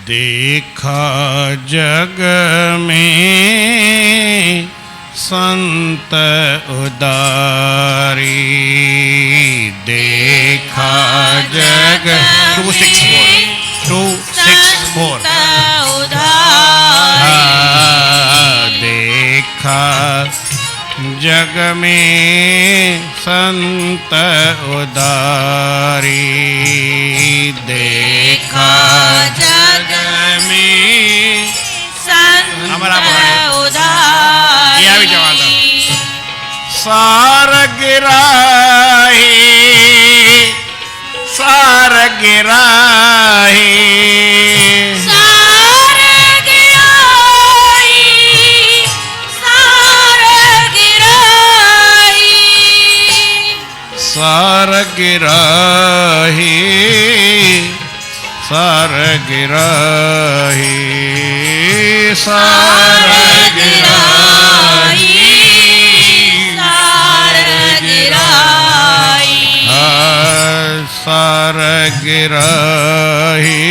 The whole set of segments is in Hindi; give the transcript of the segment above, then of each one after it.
देखा जग में संत उदारी, देखा जग 264 देखा जग में संत उदारी, देखा जग में संत उदारी, सार गिराहे सार गिराहे सार गिराही सार गिराही सार गिराही सार गिराही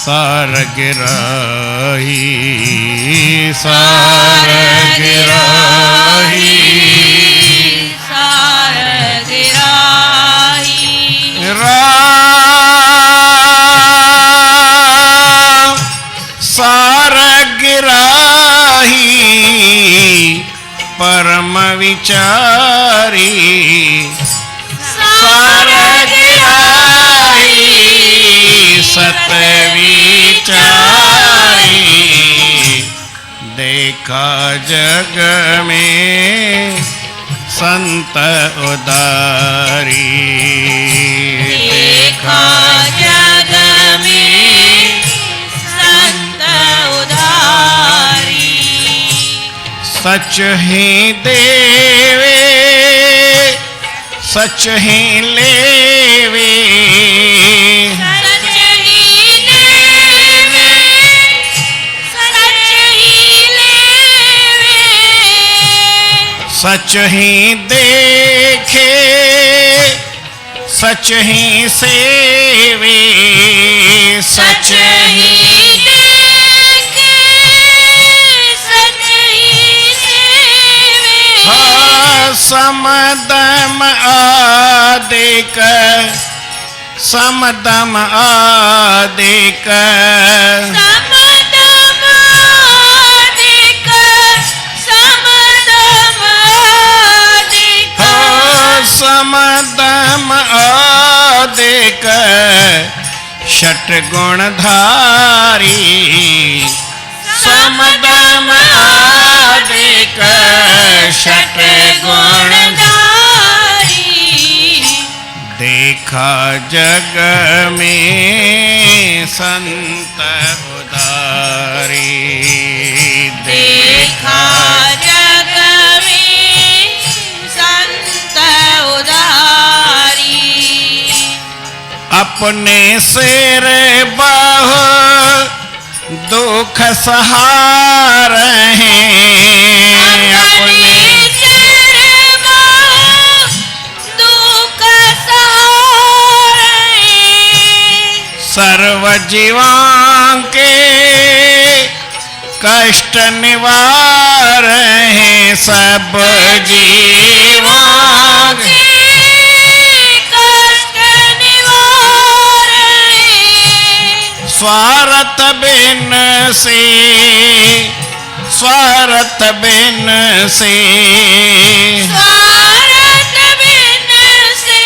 सार गिराही सार गिराही सार गिराही परम विचारी, सार गिराही सत विचारी, देखा जग में संत उदारी, देखा जग में संत उदारी, सच ही देवे सच ही लेवे, सच ही देखे सच ही सेवे, सच ही देखे सच ही सेवे, समदम आदिक समदम आदिक समदम आदिक षट गुणधारी, समदम आदिक षट गुणधारी, देखा जग में संत उदारी, देखा जग में संत उदारी, अपने सिर बहु दुख सहार हैं, अपने सिर बहु दुख सहार हैं, सर्व जीवां के कष्ट निवार हैं, सब जीवां के स्वार्थ बिन से स्वार्थ बिन से स्वार्थ बिन से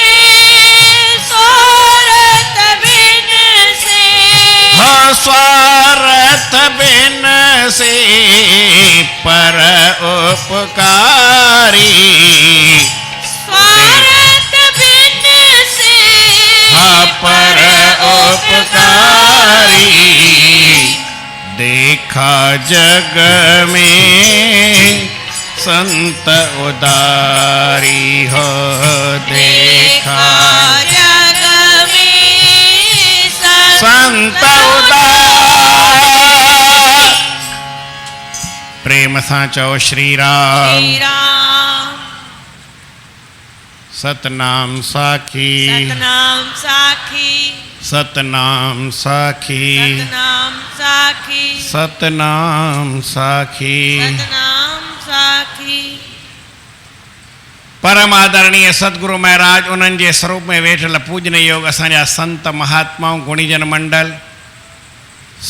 स्वार्थ बिन से हाँ स्वार्थ बिन से पर उपकारी, स्वार्थ बिन से हाँ पर उपकारी, देखा जग में संत उदारी हो, देखा जग में संत उदारी, प्रेम साचो श्री राम सतनाम साखी सतनाम साखी सतनाम साखी सतनाम साखी सतनाम साखी। परम आदरणीय सतगुरु महाराज उन्हनि जे स्वरूप में वेठल पूजन योग असांजा संत महात्माओं गुणीजन मंडल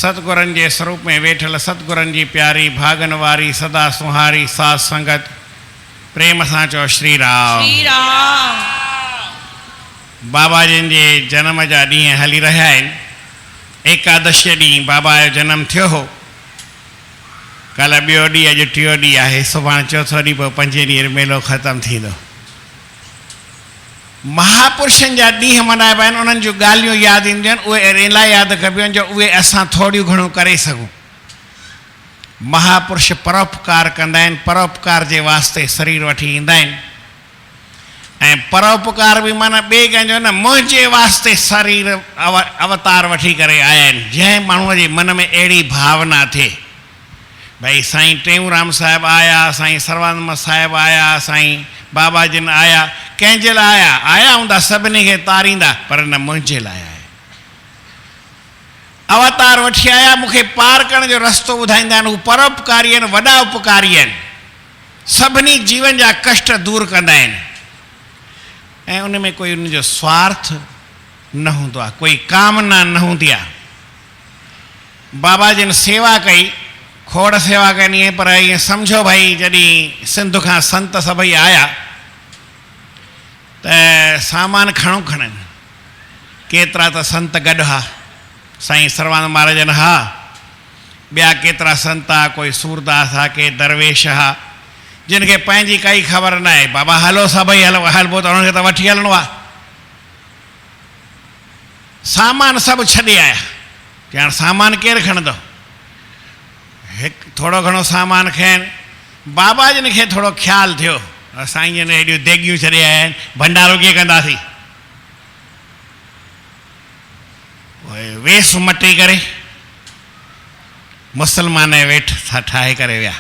सतगुरनि जे स्वरूप में वेठल सतगुरनि जी प्यारी भागन वारी सदा सुहारी साध संगत प्रेम सां चओ श्री राम। श्री राम। बाबा जिन जे जन्म जा ॾींहं हली रहिया आहिनि। एकादशी ॾींहुं बाबा जो जनम थियो हो। कल्ह ॿियो ॾींहुं अॼु टियों ॾींहुं आहे। सुभाणे चौथो ॾींहुं पोइ 5 ॾींहं मेलो ख़तमु थींदो। महापुरुषनि जा ॾींहं मल्हाइबा आहिनि। उन्हनि जूं ॻाल्हियूं यादि ईंदियूं आहिनि। उहे इन लाइ यादि कबियूं आहिनि जो उहे असां थोरियूं घणियूं करे सघूं। महापुरुष परोपकार कंदा आहिनि। परोपकार जे वास्ते शरीर वठी ईंदा आहिनि ऐं परोपकार बि माना ॿिए कंहिंजो न, मुंहिंजे वास्ते शरीर अवतार वठी करे आया आहिनि। जंहिं माण्हूअ जे मन में अहिड़ी भावना थिए भाई साईं टेऊंराम साहिब आया, साईं सर्वानंद साहिब आया, साईं बाबा जिन आया, कंहिंजे लाइ आया हूंदा, सभिनी खे तारींदा, पर न मुंहिंजे लाइ आया। अवतार वठी आया, मूंखे पार करण जो रस्तो ॿुधाईंदा आहिनि। हू परोपकारी आहिनि, वॾा उपकारी आहिनि। सभिनी जीवन जा कष्ट दूर कंदा आहिनि ऐं उन में कोई उनजो स्वार्थ न हूंदो आहे, कोई कामना न हूंदी आहे। बाबा जिन सेवा कई, खोड़ सेवा करनी है, पर ये समझो भाई जॾहिं सिंध खां संत सभई आया त सामान खणो खणनि। केतिरा त संत गॾु हा, साईं सर्वानंद महाराजन हा, ॿिया केतिरा संत हा, कोई सूरदास हा, के दरवेश हा, जिन खे पंहिंजी काई ख़बर न आहे। बाबा हलो सभई हलबो त उन्हनि खे त वठी हलणो आहे। सामान सभु छॾे आया कि हाणे सामान केरु खणंदो। हिकु थोरो घणो सामान खयनि। बाबा जिन खे थोरो ख़्यालु थियो साईं जन हेॾियूं देगियूं छॾे आया आहिनि, भंडारो कीअं कंदासीं। वेस मटे करे मुसलमान जे वेठ ठाहे करे विया।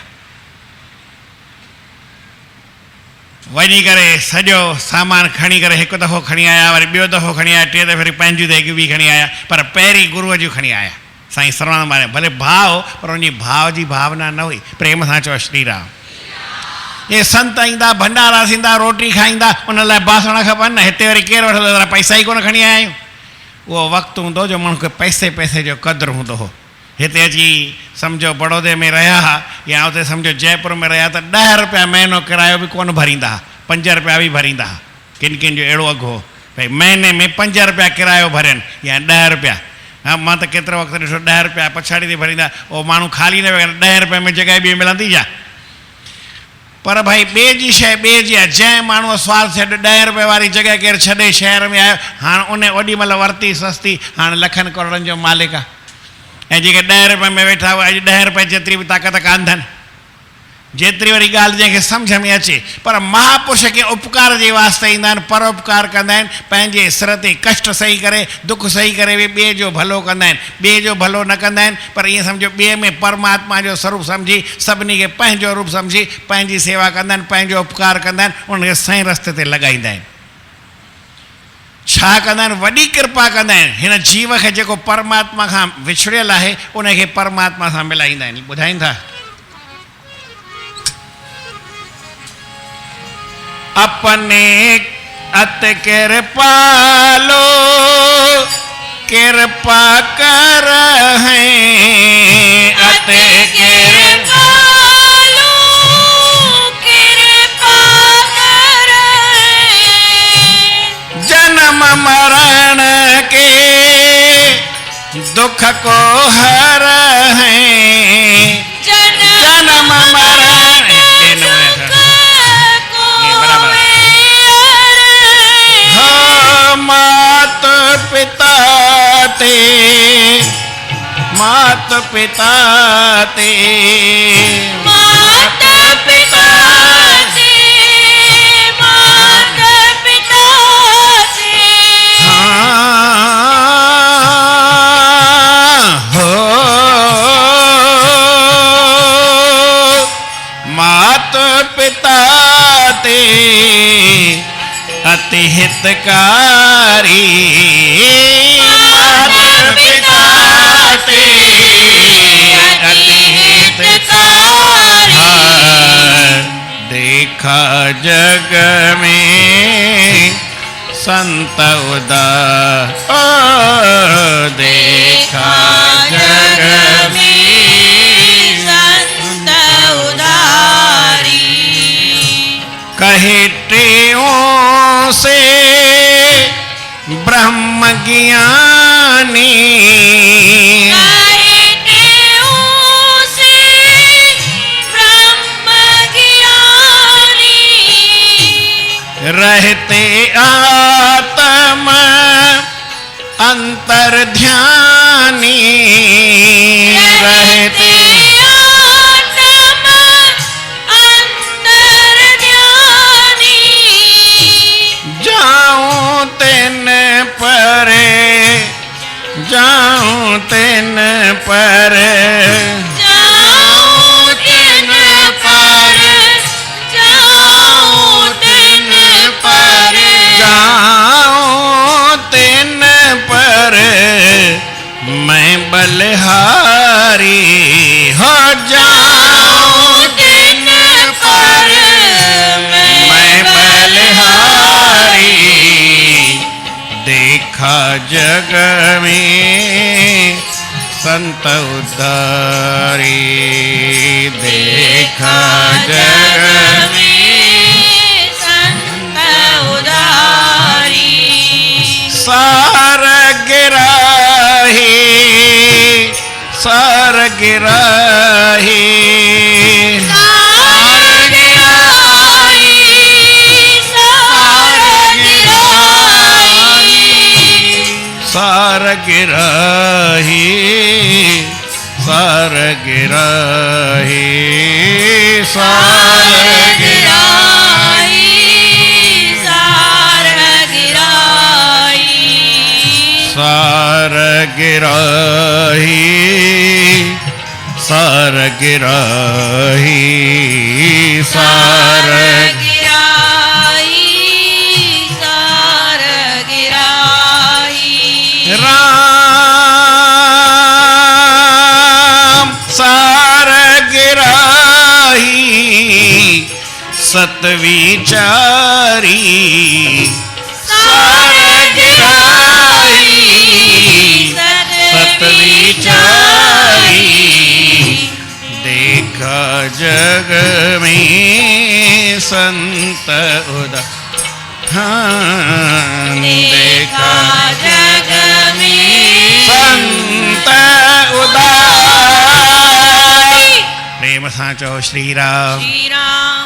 वञी करे सॼो सामान खणी करे हिकु दफ़ो खणी आया, वरी ॿियो दफ़ो खणी आया, टे दफ़े पंहिंजूं देगियूं बि खणी आया, पर पहिरीं गुरूअ जूं खणी आया। साईं सर्वानंद महाराज भले भाव, पर उनजी भाव जी भावना न हुई। प्रेम सां चओ श्री राम। ये संत ईंदा, भंडारा थींदा, रोटी खाईंदा, उन लाइ बासण खपनि न। हिते वरी केरु वठंदो, पैसा ई कोन खणी आया आहियूं। उहो वक़्तु हूंदो जो माण्हू खे पैसे जो क़दुरु हूंदो हो। हिते अची सम्झो बड़ौदे में रहिया हा या उते सम्झो जयपुर में रहिया त 10 रुपया महीनो किरायो बि कोन भरींदा हुआ, 5 रुपया बि भरींदा हुआ। किन जो अहिड़ो अघु हो भई महीने में 5 रुपया किरायो भरनि या 10 रुपया। हाँ, मां त केतिरो वक़्तु ॾिठो 10 रुपया पछाड़ी ते भरींदा, उहो माण्हू ख़ाली न विया, 10 रुपये में जॻह बि मिलंदी छा। पर भाई ॿिए जी शइ ॿिए जी आहे। जंहिं माण्हूअ स्वार्थ छॾ 10 रुपये वारी जॻह केरु छॾे शहर में आयो, हाणे उन ओॾी महिल वरिती सस्ती, हाणे लखनि करोड़नि जो मालिक आहे। ऐं जेके 10 रुपये में वेठा हुआ, अॼु 10 रुपये जेतिरी बि ताक़त कान अथनि, जेतिरी वरी ॻाल्हि जंहिंखे सम्झ में अचे। पर महापुरुष खे उपकार जे वास्ते ईंदा आहिनि, परोपकार कंदा आहिनि, पंहिंजे सिर ते कष्ट सही करे, दुख सही करे बि ॿिए जो भलो कंदा आहिनि। ॿिए जो भलो न कंदा आहिनि, पर ईअं सम्झो ॿिए में परमात्मा जो स्वरूप सम्झी, सभिनी खे पंहिंजो रूप सम्झी पंहिंजी सेवा कंदा आहिनि, पंहिंजो उपकार कंदा आहिनि, उनखे सही रस्ते ते लॻाईंदा आहिनि। छा कंदा आहिनि, वॾी कृपा कंदा आहिनि। हिन जीव खे जेको परमात्मा खां विछड़ियल आहे, उनखे परमात्मा सां मिलाईंदा आहिनि। ॿुधाईनि था अपने अत कृपालो कृपा कर हैं, अत कृपालो कृपा कर हैं। जन्म मरण के दुख को हर हैं। जन्म मरण मात पिता ते मात पिता ते मात पिता से मात पिता से हो मात पिता ते अति हितकारी। संत उदार देखा जग में संत उदारी कहे टेओं से ब्रह्म ज्ञानी रहते आत्म अंतर ध्यानी रहते आत्म अंतर ध्यानी जाऊं तेन परे जाऊं तेन परे जाऊं तिन पर जाऊं तिन पर जाऊं तेन पर मैं बलिहारी हो जाऊं तिन पर मैं बलिहारी देखा जग में संत उदारी देखा जग संत उदारी सार गिराही सार गिराही सार गिराई सार गिराई सार गिराही सार गिराही सार गिराही सार गिराई सार गिराही सार गिराही सार गिराई सार गिराई राम सार गिराही सतविचारी सार गिराही सतविचारी देखा जग में संत उदार हाँ देखा जग में संत उदार प्रेम सां चओ श्री राम श्री राम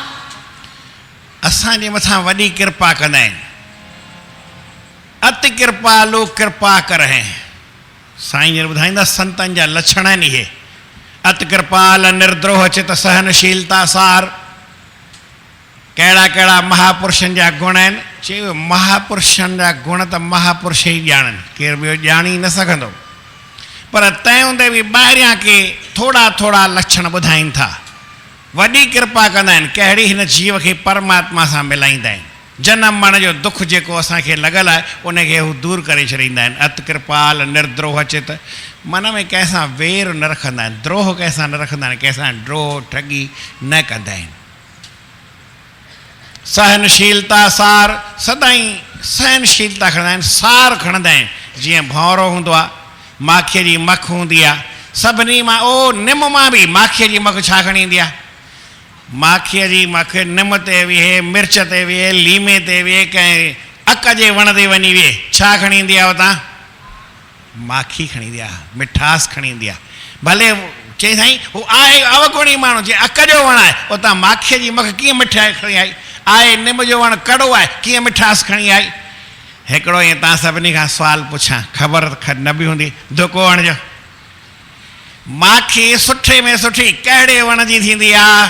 असांजे मथां वॾी कृपा कंदा आहिनि अति कृपालु कृपा करहि साईं जन ॿुधाईंदा संतनि जा लक्षण आहिनि इहे अति कृपाल निर्द्रोह चित सहनशीलता सार कहिड़ा कहिड़ा महापुरुषनि जा गुण आहिनि चयो महापुरुषनि जा गुण त महापुरुष ई ॼाणनि केरु ॿियो ॼाणी न सघंदो पर तंहिं हूंदे बि ॿाहिरियां के थोड़ा थोड़ा लक्षण ॿुधाइनि था वॾी कृपा कंदा आहिनि कहिड़ी हिन जीव खे परमात्मा सां मिलाईंदा आहिनि जनम मरण जो दुख जेको असांखे लॻल आहे उनखे हू दूर करे छॾींदा आहिनि अति कृपाल निर्द्रोह चित मन में कंहिंसां वेर न रखंदा आहिनि द्रोह कंहिंसां न रखंदा आहिनि कंहिंसां ड्रोह ठगी न कंदा आहिनि सहनशीलता सार सदाईं सहनशीलता खणंदा आहिनि सार खणंदा आहिनि जीअं भंवरो हूंदो आहे माखीअ जी मख हूंदी आहे सभिनी मां ओ निम मां बि माखीअ जी मख छा खणी ईंदी आहे माखीअ जी मख निम ते विहे मिर्च ते विहे लीमे ते विहे कंहिं अक जे वण ते वञी विहे छा खणी ईंदी आहे उतां माखी खणी ईंदी आहे मिठास खणी ईंदी आहे भले चई साईं हू आहे अवगुणी माण्हू जे अक जो वण आहे उतां माखीअ जी मख कीअं मिठाई खणी आई आहे निम जो वण कड़ो आहे कीअं मिठास खणी आई हिकिड़ो ईअं तव्हां सभिनी खां सुवालु पुछां ख़बर न बि हूंदी धोको हणिजो माखी सुठे में सुठी कहिड़े वण जी थींदी आहे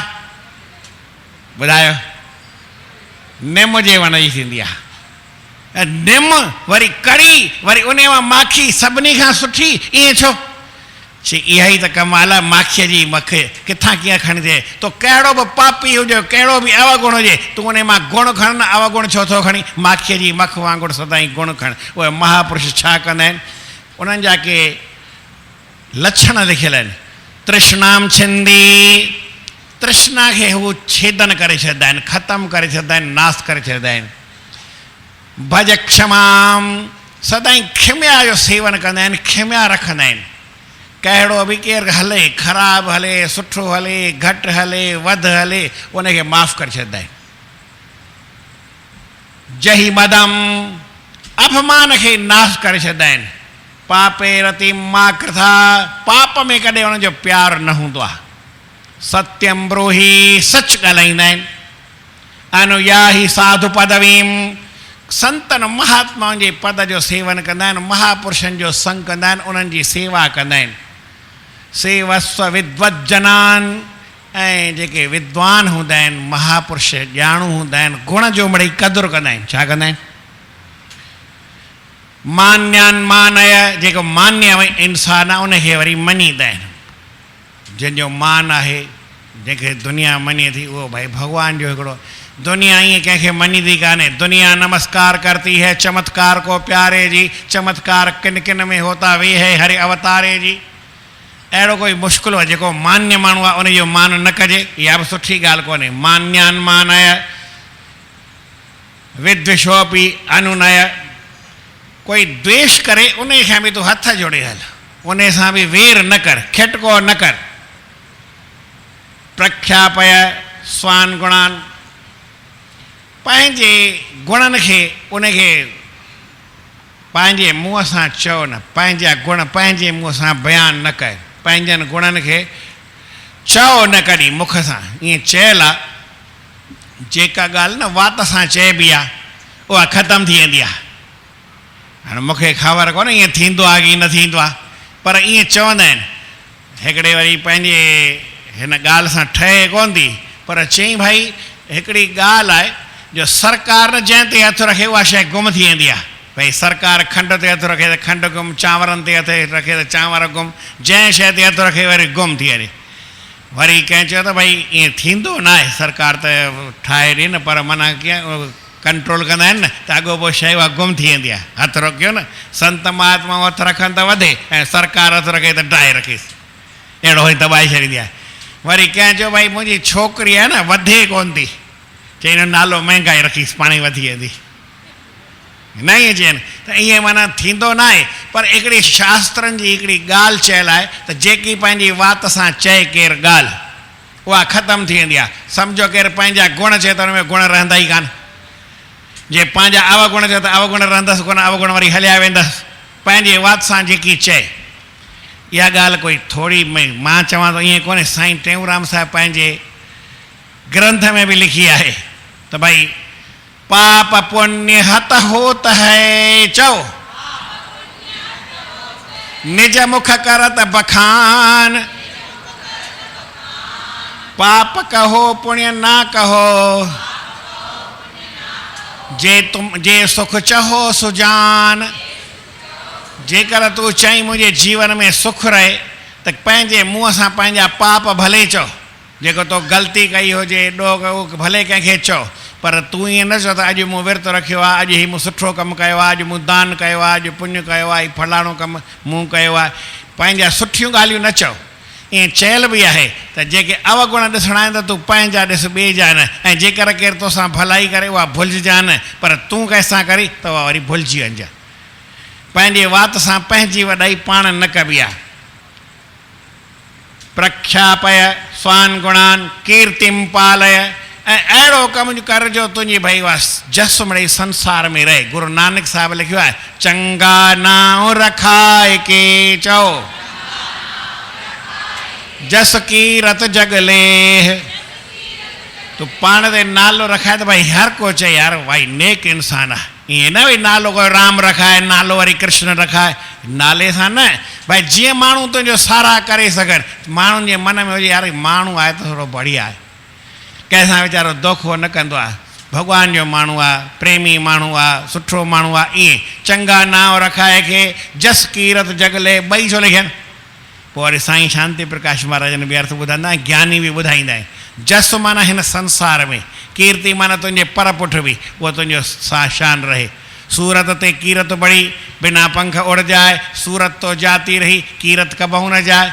ॿुधायो निम जे वण जी थींदी आहे निम वरी कड़ी वरी उन मां माखी सभिनी खां सुठी ईअं छो ची इहा ई त कमाल आहे माखीअ जी मख किथां कीअं खणी थिए तो कहिड़ो बि पापी हुजे कहिड़ो बि अवगुण हुजे तूं उन मां गुण खण न अवगुण छो थो खणी माखीअ जी मख वांगुरु सदाईं गुण खण उहे महापुरुष छा कंदा आहिनि उन्हनि जा के लक्षण लिखियल आहिनि तृष्णाम छिंदी तृष्णा खे हू छेदन करे छॾींदा आहिनि ख़तमु करे छॾींदा आहिनि नाश करे छॾींदा आहिनि भज क्षमाम, सदाई खिम्या जो सेवन कंदा आहिनि, खिम्या रखंदा आहिनि। कहिड़ो बि केरु हले, ख़राबु हले, सुठो हले, घटि हले, वधि हले, उनखे माफ़ु करे छॾींदा आहिनि। जही मदम, अपमान खे नाश करे छॾींदा आहिनि। पापे रति मां कृथा, पाप में कॾहिं उनजो प्यारु न हूंदो आहे। सत्यम ब्रूही, सच ॻाल्हाईंदा आहिनि। अनुयाही साधु पदवीम, संतन महात्माउनि जे पद जो सेवन कंदा आहिनि, महापुरुषनि जो संग कंदा आहिनि, उन्हनि जी सेवा कंदा आहिनि। सेवस्व विद्वज्जनान, ऐं जेके विद्वान हूंदा आहिनि, महापुरुष ॼाणू हूंदा आहिनि, गुण जो मिड़ई क़दुरु कंदा आहिनि। छा कंदा आहिनि? मान्यान मानय, जेको मान्य इंसान आहे उनखे वरी मञींदा आहिनि। जंहिंजो मान आहे, जंहिंखे दुनिया मञे थी, उहो भाई भॻवान जो हिकिड़ो। दुनिया ईअं कंहिंखे मञींदी कान्हे। दुनिया नमस्कार करती है चमत्कार को प्यारे जी, चमत्कार किन किन में होता वे है हरे अवतारे जी। अहिड़ो कोई मुश्किल आहे जेको मान्य माण्हू आहे उनजो मान न कजे, इहा बि सुठी ॻाल्हि कोन्हे। मान्यान मानय विद्विषोपि अनुनय, कोई द्वेष करे उन खां बि तूं हथ जोड़े हल, उन सां बि वेर न कर, खिटको न कर। प्रख्यापय स्वान गुणान, पंहिंजे गुणनि खे उनखे पंहिंजे मुंहं सां चओ न, पंहिंजा गुण पंहिंजे मुंहं सां बयानु न कर। पंहिंजनि गुणनि खे चओ न कॾहिं मुख सां। ईअं चयल आहे, जेका ॻाल्हि न वात सां चइबी आहे उहा ख़तमु थी वेंदी आहे। हाणे मूंखे ख़बर कोन्हे ईअं थींदो आहे की न थींदो आहे, पर ईअं चवंदा आहिनि। हिकिड़े वरी पंहिंजे हिन ॻाल्हि सां ठहे कोन थी, पर चई भाई हिकिड़ी ॻाल्हि आहे जो सरकार न जंहिं ते हथु रखे उहा शइ गुम थी वेंदी आहे। भई सरकार खंड ते हथु रखे त खंड गुम, चांवरनि ते हथु रखे त चांवर गुम, जंहिं शइ ते हथु रखे वरी गुम थी वञे। वरी कंहिं चयो त भई ईअं थींदो न आहे, सरकार त ठाहे ॾे न, पर माना कीअं कंट्रोल कंदा आहिनि न, त अॻोपो शइ उहा गुम थी वेंदी आहे। हथु रखियो न, संत महात्मा हथु रखनि त वधे, ऐं सरकार हथु रखे त ढाहे रखेसि, अहिड़ो ई दॿाए छॾींदी आहे। वरी कंहिं चयो भई मुंहिंजी छोकिरी आहे न वधे कोन थी, चई हिन नालो महांगाई रखीसि, पाणी वधी वेंदी। न ईअं चयनि त ईअं माना थींदो न आहे, पर हिकिड़ी शास्त्रनि जी हिकिड़ी ॻाल्हि चयल आहे त जेकी पंहिंजी वात सां चए केरु ॻाल्हि उहा ख़तमु थी वेंदी आहे। सम्झो केरु पंहिंजा गुण चए त हुन में गुण रहंदा ई कान। जे पंहिंजा अवगुण चए त अवगुण रहंदसि कोन, अवगुण वरी हलिया वेंदसि। पंहिंजे वात सां जेकी चए, इहा ॻाल्हि कोई थोरी मां चवां थो ईअं कोन्हे। साईं टेऊंराम साहिब पंहिंजे ग्रंथ में बि लिखी आहे त भई पाप पुण्य हत होत है चओ, निज मुख करत बखान, पाप कहो पुण्य ना कहो, जे सुख चहो सुजान। जेकर तूं चईं मुंहिंजे जीवन में सुख रहे त पंहिंजे मुंहं सां पंहिंजा पाप भले चओ, जेको तो ग़लती कई हुजे ॾोह भले कंहिंखे चओ, पर तूं ईअं न चओ त अॼु मूं विर्त रखियो आहे, अॼु ही मूं सुठो कमु कयो आहे, अॼु मूं दान कयो आहे, अॼु पुण्य कयो आहे, ही फलाणो कमु मूं कयो आहे। पंहिंजा सुठियूं ॻाल्हियूं न चओ। ईअं चयल बि आहे त जेके अवगुण ॾिसणा आहिनि त तूं पंहिंजा ॾिस, ॿिए जा न, ऐं जेकर केरु तोसां भलाई करे उहा भुलिजा न, पर तूं कंहिंसां करी त उहा वरी भुलिजी वञिजे। पंहिंजे वात सां पंहिंजी वॾाई पाण न कबी आहे। प्रख्यापय स्वान गुणान कीर्तिम पालय, ऐं अहिड़ो कमु कर जो तुंहिंजी भई उहा जस मिड़ई संसार में रहे। गुरु नानक साहिब लिखियो आहे, चंगा नाम रखाए के चओ, जस कीरत जगले। तूं पाण ते नालो रखाए त भई हर को चए यार भाई नेक इंसान आहे। ईअं न भई नालो कोई राम रखाए, नालो वरी कृष्ण रखाए, नाले सां न। भई जीअं माण्हू तुंहिंजो साराह करे सघनि, माण्हुनि जे मन में हुजे यार माण्हू आहे त थोरो बढ़िया आहे, कंहिंसां वीचारो दोखो न कंदो आहे, भॻवान जो माण्हू आहे, प्रेमी माण्हू आहे, सुठो माण्हू आहे। ईअं चंगा नाम रखाए खे जस कीरत जगले, ॿई छो लिखियनि। पोइ वरी साईं शांति प्रकाश महाराजनि बि अर्थ ॿुधाईंदा आहिनि, ज्ञानी बि ॿुधाईंदा आहिनि। जस माना हिन संसार में, कीर्ति माना तुंहिंजे पर पुठ बि उहो तुंहिंजो शान रहे। सूरत ते कीरत बड़ी, बिना पंख उड़ जाए, सूरत तो जाती रही, कीरत कबहू न जाए।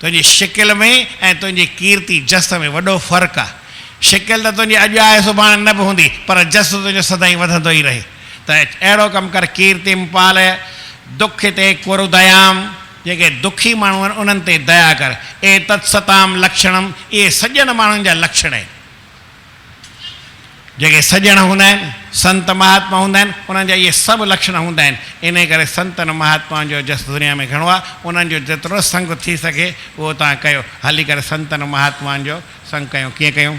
तुंहिंजी शिकिल में ऐं तुंहिंजी कीर्ति जस में वॾो फ़र्क़ु आहे। शिकिल त तुंहिंजी अॼु आहे सुभाणे न बि हूंदी, पर जस तुंहिंजो सदाईं वधंदो ई रहे। त अहिड़ो कमु कर कीर्तिम पाल दुख ते कुरु दयाम जेके दुखी माण्हू आहिनि उन्हनि ते दया कर ए तत्सताम लक्षणम इहे सॼण माण्हुनि जा लक्षण आहिनि जेके सॼण हूंदा आहिनि संत महात्मा हूंदा आहिनि उन्हनि जा इहे सभु लक्षण हूंदा आहिनि इन करे संतनि महात्माउनि जो जस दुनिया में घणो आहे उन्हनि जो जेतिरो संग थी सघे उहो तव्हां कयो हली करे संतनि महात्माउनि जो संग कयूं कीअं कयूं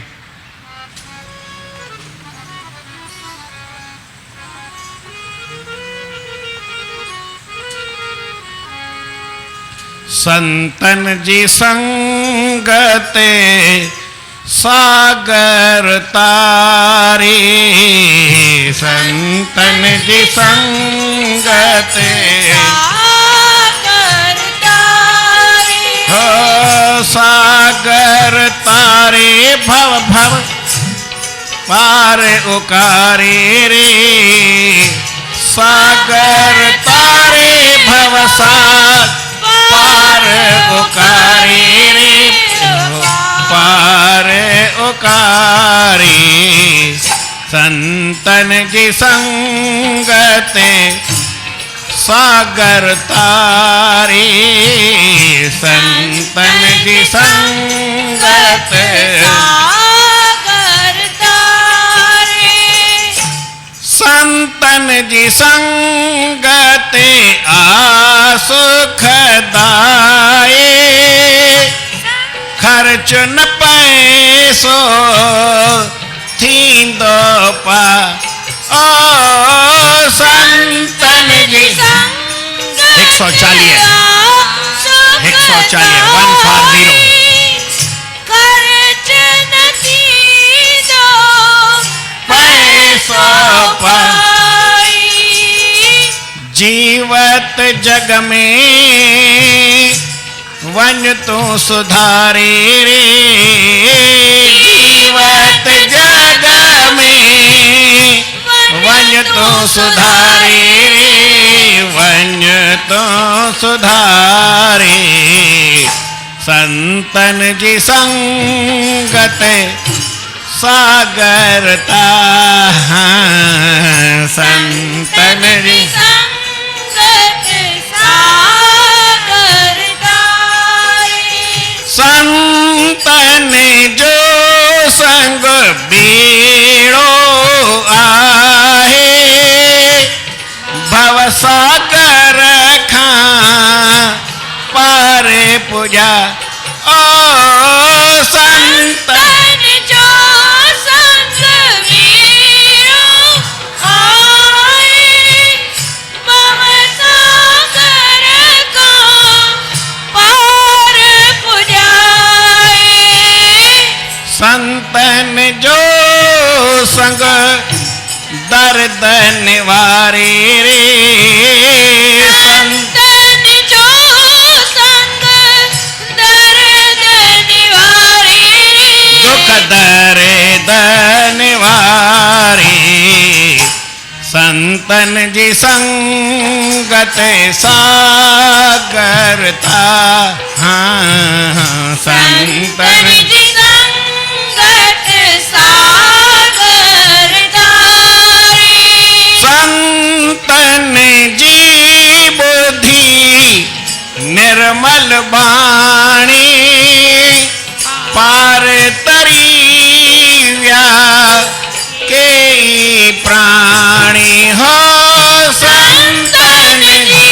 संतन जी संगते सागर तारे संतन जी संगते सागर तारे हो सागर तारे भव भव पार उकारे रे सागर तारे भव सागर पार उकारे रे पार उकारे संतन जी संगते सागर तारे संतन जी संगते सागर तारे संतन जी संगते आसुखदाए खर्च न पैसो थींदो पा ओ संतन जी 140 140 खर्च न थींदो पैसो पा जीवत जग में वन तू सुधारे रे जीवत जग में वन तू सुधारे रे वन तो सुधारे संतन जी संगत सागरता संतन जी संतन जो संग बेड़ो आहे भवसागर खां पारे पूजा ओ संतन जो संग बेड़ो आहे भवसागर खां पार पुजाए संतन जो संग दर्द निवारे रे संतन जो संग दर्द निवारे दुख दर्द निवारे संतन जी संगत सागरता संतन जी संगत सागर तारे संतन जी बुद्धि निर्मल बाणी पार तरीव्या के प्राणी हो संतन जी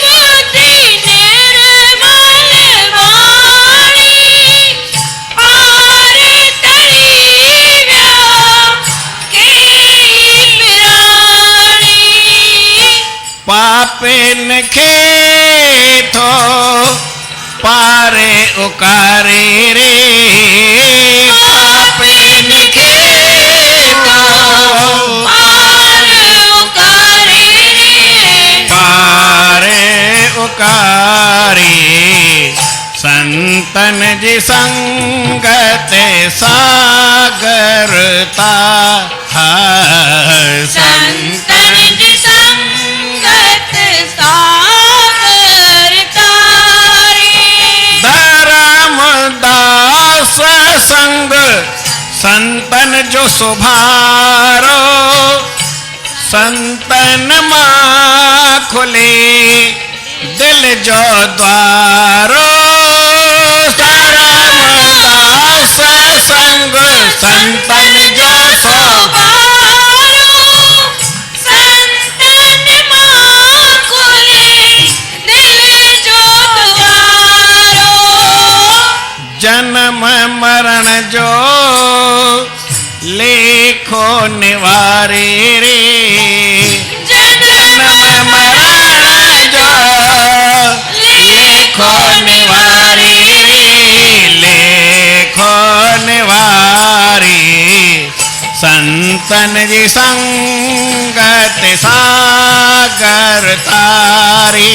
बुद्धि निर्मल वाणी पार तरीव्या के प्राणी पापिन के थो पारे उकारे रे पापिन के थो पार उकारे पारे उकारे संतन जी संगत सागरता संतन जी संगत सागर तारे धर्मदास संग संतन जो सुभारो संतन मां खुले दिल जो द्वारो सरमदास संग संतन जो सोबारो संतन मां खोले दिल जो द्वारो जन्म मरण जो लेखो निवारे रे जन्म मरण जो लेखो निवारे रे लेखो निवारे संतन जी संगत सागर तारे